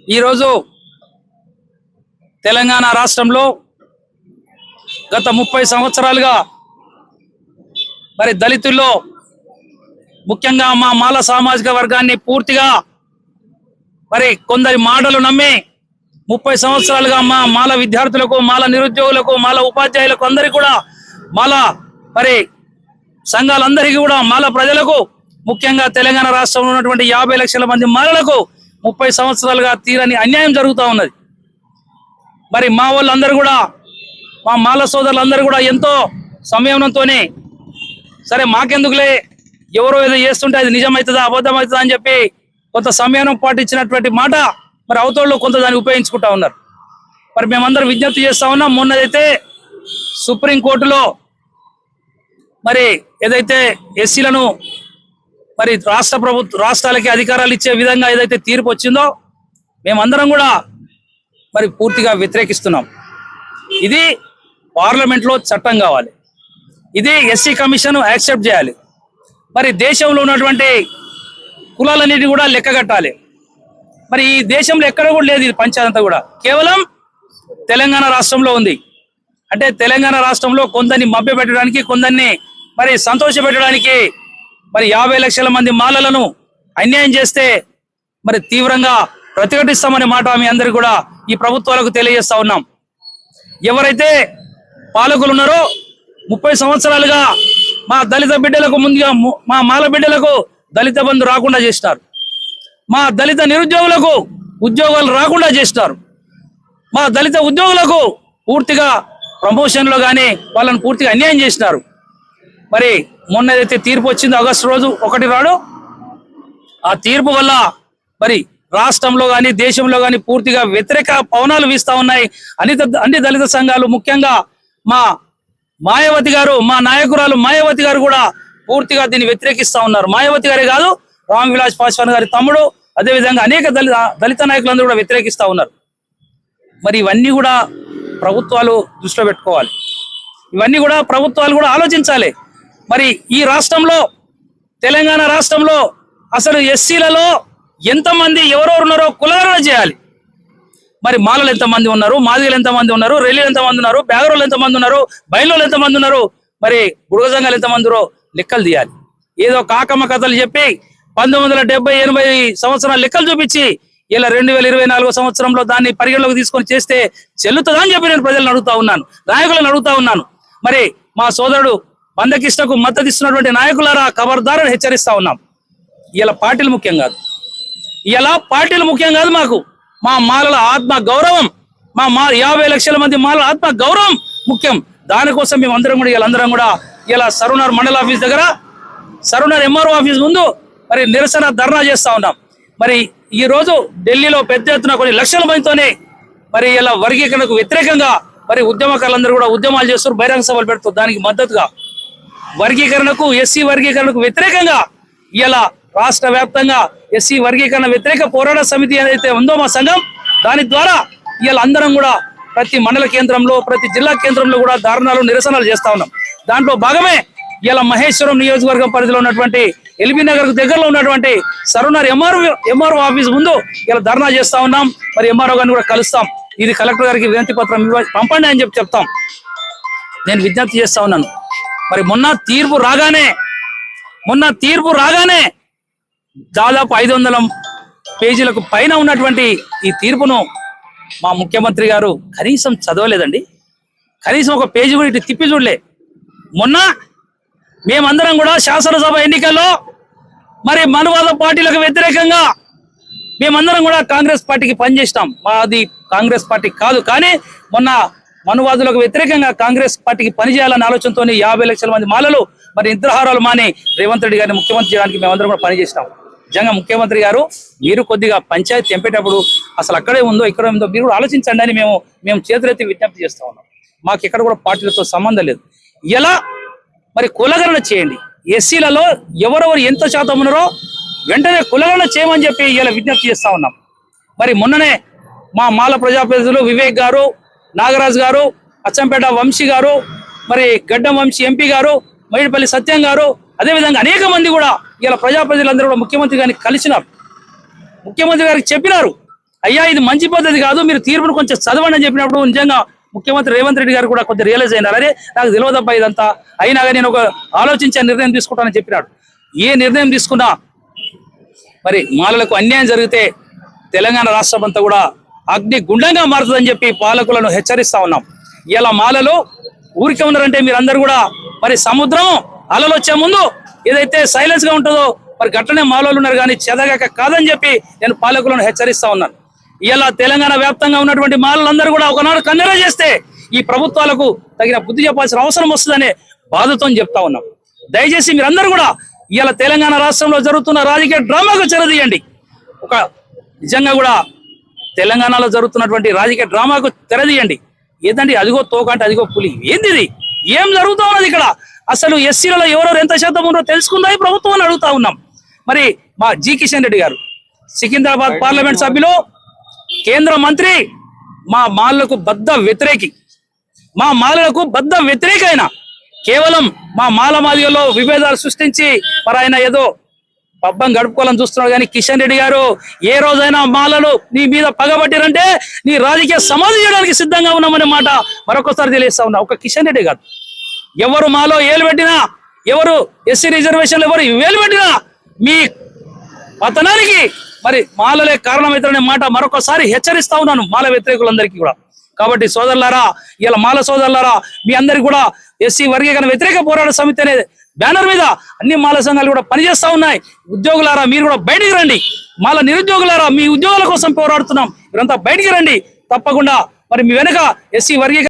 ఈరోజు తెలంగాణ రాష్ట్రంలో గత 30 సంవత్సరాలుగా మరి దళితుల్లో ముఖ్యంగా మా మాల సామాజిక వర్గాన్ని పూర్తిగా మరి కొందరి మాటలు నమ్మి 30 సంవత్సరాలుగా మా మాల విద్యార్థులకు, మాల నిరుద్యోగులకు, మాల ఉపాధ్యాయులకు అందరికీ కూడా మాల మరి సంఘాలందరికీ కూడా మాల ప్రజలకు ముఖ్యంగా తెలంగాణ రాష్ట్రంలో ఉన్నటువంటి 50 లక్షల మంది మాలలకు 30 సంవత్సరాలుగా తీరని అన్యాయం జరుగుతూ ఉన్నది. మరి మా వాళ్ళందరూ కూడా, మా మాల సోదరులందరూ కూడా ఎంతో సంయమనంతోనే సరే మాకెందుకులే, ఎవరో ఏదో చేస్తుంటే అది నిజమవుతుందా అబద్ధమవుతుందా అని చెప్పి కొంత సంయమనం పాటించినటువంటి మాట మరి అవతోళ్ళు కొంత దాన్ని ఉపయోగించుకుంటా ఉన్నారు. మరి మేమందరం విజ్ఞప్తి చేస్తా ఉన్నాం. మొన్నదైతే సుప్రీంకోర్టులో మరి ఏదైతే ఎస్సీలను మరి రాష్ట్రాలకి అధికారాలు ఇచ్చే విధంగా ఏదైతే తీర్పు వచ్చిందో మేమందరం కూడా మరి పూర్తిగా వ్యతిరేకిస్తున్నాం. ఇది పార్లమెంట్లో చట్టం కావాలి, ఇది ఎస్సీ కమిషన్ యాక్సెప్ట్ చేయాలి. మరి దేశంలో ఉన్నటువంటి కులాలన్నిటిని కూడా లెక్కగట్టాలి. మరి ఈ దేశంలో ఎక్కడ కూడా లేదు ఇది పంచాయతీ కూడా, కేవలం తెలంగాణ రాష్ట్రంలో ఉంది. అంటే తెలంగాణ రాష్ట్రంలో కొందరిని మభ్యపెట్టడానికి, కొందరిని మరి సంతోషపెట్టడానికి మరి 50 లక్షల మంది మాలలను అన్యాయం చేస్తే మరి తీవ్రంగా ప్రతిఘటిస్తామనే మాట మీ అందరికీ కూడా ఈ ప్రభుత్వాలకు తెలియజేస్తా ఉన్నాం. ఎవరైతే పాలకులు ఉన్నారో 30 సంవత్సరాలుగా మా దళిత బిడ్డలకు, ముందుగా మా మాల బిడ్డలకు దళిత బంధు రాకుండా చేసినారు. మా దళిత నిరుద్యోగులకు ఉద్యోగాలు రాకుండా చేసినారు. మా దళిత ఉద్యోగులకు పూర్తిగా ప్రమోషన్లో కానీ వాళ్ళని పూర్తిగా అన్యాయం చేసినారు. మరి మొన్న ఏదైతే తీర్పు వచ్చిందో ఆగస్టు రోజు 1 నాడు, ఆ తీర్పు వల్ల మరి రాష్ట్రంలో కానీ దేశంలో కానీ పూర్తిగా వ్యతిరేక పవనాలు వీస్తా ఉన్నాయి. అన్ని దళిత సంఘాలు, ముఖ్యంగా మా మాయావతి గారు, మా నాయకురాలు మాయావతి గారు కూడా పూర్తిగా దీన్ని వ్యతిరేకిస్తా ఉన్నారు. మాయావతి గారే కాదు, రామ్ విలాస్ పాస్వాన్ గారి తమ్ముడు, అదేవిధంగా అనేక దళిత నాయకులందరూ కూడా వ్యతిరేకిస్తా ఉన్నారు. మరి ఇవన్నీ కూడా ప్రభుత్వాలు దృష్టిలో పెట్టుకోవాలి, ఇవన్నీ కూడా ప్రభుత్వాలు కూడా ఆలోచించాలి. మరి ఈ రాష్ట్రంలో, తెలంగాణ రాష్ట్రంలో అసలు ఎస్సీలలో ఎంతమంది ఎవరెవరు ఉన్నారో కులగణన చేయాలి. మరి మాలలు ఎంతమంది ఉన్నారు, మాదిగలు ఎంతమంది ఉన్నారు, రెల్లీలు ఎంతమంది ఉన్నారు, బ్యాగరోళ్ళు ఎంతమంది ఉన్నారు, బయలులు ఎంతమంది ఉన్నారు, మరి బుడగజంగాలు ఎంతమంది ఉన్నారో లెక్కలు తీయాలి. ఏదో కాకమ్మ కథలు చెప్పి 1970-80 సంవత్సరాల లెక్కలు చూపించి ఇలా 2024 సంవత్సరంలో దాన్ని పరిగణలోకి తీసుకొని చేస్తే చెల్లుతుందా అని చెప్పి నేను ప్రజలను అడుగుతా ఉన్నాను, నాయకులను అడుగుతా ఉన్నాను. మరి మా సోదరుడు బందకిష్టకు మద్దతు ఇస్తున్నటువంటి నాయకులారా, ఖబర్దారని హెచ్చరిస్తా ఉన్నాం. ఇలా పార్టీలు ముఖ్యం కాదు, ఇలా పార్టీలు ముఖ్యం కాదు. మాకు మా మాలల ఆత్మ గౌరవం, మా 50 లక్షల మంది మాలల ఆత్మ గౌరవం ముఖ్యం. దానికోసం మేము అందరం కూడా వీళ్ళందరం కూడా ఇలా సరునార్ మండల ఆఫీస్ దగ్గర, సరునార్ ఎంఆర్ఓ ఆఫీస్ ముందు మరి నిరసన ధర్నా చేస్తా ఉన్నాం. మరి ఈ రోజు ఢిల్లీలో పెద్ద ఎత్తున కొన్ని లక్షల మందితోనే మరి ఇలా వర్గీకరణకు వ్యతిరేకంగా మరి ఉద్యమకారులందరూ కూడా ఉద్యమాలు చేస్తారు, బహిరంగ సభలు పెడుతారు. దానికి మద్దతుగా వర్గీకరణకు, ఎస్సీ వర్గీకరణకు వ్యతిరేకంగా ఇలా రాష్ట్ర వ్యాప్తంగా ఎస్సీ వర్గీకరణ వ్యతిరేక పోరాట సమితి ఏదైతే ఉందో మా సంఘం, దాని ద్వారా ఇలా అందరం కూడా ప్రతి మండల కేంద్రంలో, ప్రతి జిల్లా కేంద్రంలో కూడా ధారణాలు, నిరసనలు చేస్తా ఉన్నాం. దాంట్లో భాగమే ఇలా మహేశ్వరం నియోజకవర్గం పరిధిలో ఉన్నటువంటి ఎల్బీ నగర్ కు దగ్గరలో ఉన్నటువంటి సరునార్ ఎంఆర్ఓ ఆఫీస్ ముందు ఇలా ధర్నా చేస్తా ఉన్నాం. మరి ఎంఆర్ఓ గారిని కూడా కలుస్తాం. ఇది కలెక్టర్ గారికి వినతి పత్రం పంపండి అని చెప్తాం. నేను విజ్ఞప్తి చేస్తా ఉన్నాను. మరి మొన్న తీర్పు రాగానే దాదాపు 500 పేజీలకు పైన ఉన్నటువంటి ఈ తీర్పును మా ముఖ్యమంత్రి గారు కనీసం చదవలేదండి. కనీసం ఒక పేజీ కూడా ఇటు తిప్పి చూడలే. మొన్న మేమందరం కూడా శాసనసభ ఎన్నికల్లో మరి మనువాద పార్టీలకు వ్యతిరేకంగా మేమందరం కూడా కాంగ్రెస్ పార్టీకి పనిచేసినాం. మాది కాంగ్రెస్ పార్టీ కాదు, కానీ మొన్న మనువాదులకు వ్యతిరేకంగా కాంగ్రెస్ పార్టీకి పనిచేయాలనే ఆలోచనతో 50 లక్షల మంది మాలలు మరి నిద్రాహారాలు మాని రేవంత్ రెడ్డి గారిని ముఖ్యమంత్రి చేయడానికి మేమందరం కూడా పనిచేసినాం. నిజంగా ముఖ్యమంత్రి గారు, మీరు కొద్దిగా పంచాయతీ తెంపేటప్పుడు అసలు అక్కడే ఉందో ఇక్కడ ఉందో మీరు కూడా ఆలోచించండి అని మేము చేతులెత్తి విజ్ఞప్తి చేస్తా ఉన్నాం. మాకు ఎక్కడ కూడా పార్టీలతో సంబంధం లేదు. ఎలా మరి కులగణన చేయండి, ఎస్సీలలో ఎవరెవరు ఎంత శాతం ఉన్నారో వెంటనే కులగణన చేయమని చెప్పి ఇలా విజ్ఞప్తి చేస్తా ఉన్నాం. మరి మొన్ననే మా మాల ప్రజాప్రతినిధులు వివేక్ గారు, నాగరాజు గారు, అచ్చంపేట వంశీ గారు, మరి గడ్డం వంశీ ఎంపీ గారు, మైడిపల్లి సత్యం గారు, అదేవిధంగా అనేక మంది కూడా ఇలా ప్రజాప్రతినిధులందరూ కూడా ముఖ్యమంత్రి గారిని కలిసినారు. ముఖ్యమంత్రి గారికి చెప్పినారు అయ్యా ఇది మంచి పద్ధతి కాదు, మీరు తీర్పును కొంచెం చదవండి అని చెప్పినప్పుడు నిజంగా ముఖ్యమంత్రి రేవంత్ రెడ్డి గారు కూడా కొంచెం రియలైజ్ అయినారు. అరే నాకు తెలియదబ్బా ఇదంతా, అయినా కానీ నేను ఒక ఆలోచించే నిర్ణయం తీసుకుంటానని చెప్పినాడు. ఏ నిర్ణయం తీసుకున్నా మరి మాలలకు అన్యాయం జరిగితే తెలంగాణ రాష్ట్రం అంతా కూడా అగ్ని గుండంగా మారుతుందని చెప్పి పాలకులను హెచ్చరిస్తా ఉన్నాం. ఇలా మాలలు ఊరికే ఉన్నారంటే మీరందరూ కూడా మరి సముద్రం అలలు వచ్చే ముందు ఏదైతే సైలెన్స్ గా ఉంటుందో మరి గట్లనే మాలలు ఉన్నారు, కానీ చెదగాక కాదని చెప్పి నేను పాలకులను హెచ్చరిస్తా ఉన్నాను. ఇలా తెలంగాణ వ్యాప్తంగా ఉన్నటువంటి మాలలందరూ కూడా ఒకనాడు కన్నెర చేస్తే ఈ ప్రభుత్వాలకు తగిన బుద్ధి చెప్పాల్సిన అవసరం వస్తుందనే బాధతో చెప్తా ఉన్నాం. దయచేసి మీరందరూ కూడా ఇలా తెలంగాణ రాష్ట్రంలో జరుగుతున్న రాజకీయ డ్రామాకు చెరదీయండి. ఒక నిజంగా కూడా తెలంగాణలో జరుగుతున్నటువంటి రాజకీయ డ్రామాకు తెరదీయండి. ఏదండి అదిగో తోక అంటే అదిగో పులి, ఏంది ఇది, ఏం జరుగుతా ఉన్నది ఇక్కడ? అసలు ఎస్సీలలో ఎవరెవరు ఎంత శాతం ఉన్నారో తెలుసుకుందా ఈ ప్రభుత్వం అని అడుగుతా ఉన్నాం. మరి మా జి కిషన్ రెడ్డి గారు సికింద్రాబాద్ పార్లమెంట్ సభ్యులు, కేంద్ర మంత్రి, మా మాలకు బద్ద వ్యతిరేకి, మా మాలలకు బద్ద వ్యతిరేక అయినా కేవలం మా మాల మాదిగలో విభేదాలు సృష్టించి మరి ఆయన ఏదో పబ్బం గడుపుకోవాలని చూస్తున్నాడు. కానీ కిషన్ రెడ్డి గారు ఏ రోజైనా మాలలు నీ మీద పగబట్టిరంటే నీ రాజకీయ సమాధి చేయడానికి సిద్ధంగా ఉన్నామనే మాట మరొకసారి తెలియస్తా ఉన్నా. ఒక కిషన్ రెడ్డి గారు ఎవరు మాలో ఏలు పెట్టినా, ఎవరు ఎస్సీ రిజర్వేషన్లు ఎవరు వేలు పెట్టినా మీ పతనానికి మరి మాలలే కారణమవుతారనే మాట మరొకసారి హెచ్చరిస్తా ఉన్నాను మాల వ్యతిరేకులందరికీ కూడా. కాబట్టి సోదరులారా, ఇలా మాల సోదరులారా, మీ అందరికి కూడా ఎస్సీ వర్గీకరణ వ్యతిరేక పోరాట సమితి అనే బ్యానర్ మీద అన్ని మాల సంఘాలు కూడా పనిచేస్తా ఉన్నాయి. ఉద్యోగులారా మీరు కూడా బయటికి రండి, మాల నిరుద్యోగులారా మీ ఉద్యోగాల కోసం పోరాడుతున్నాం, మీరంతా బయటికి రండి తప్పకుండా. మరి మీ వెనక ఎస్సీ వర్గీకరణ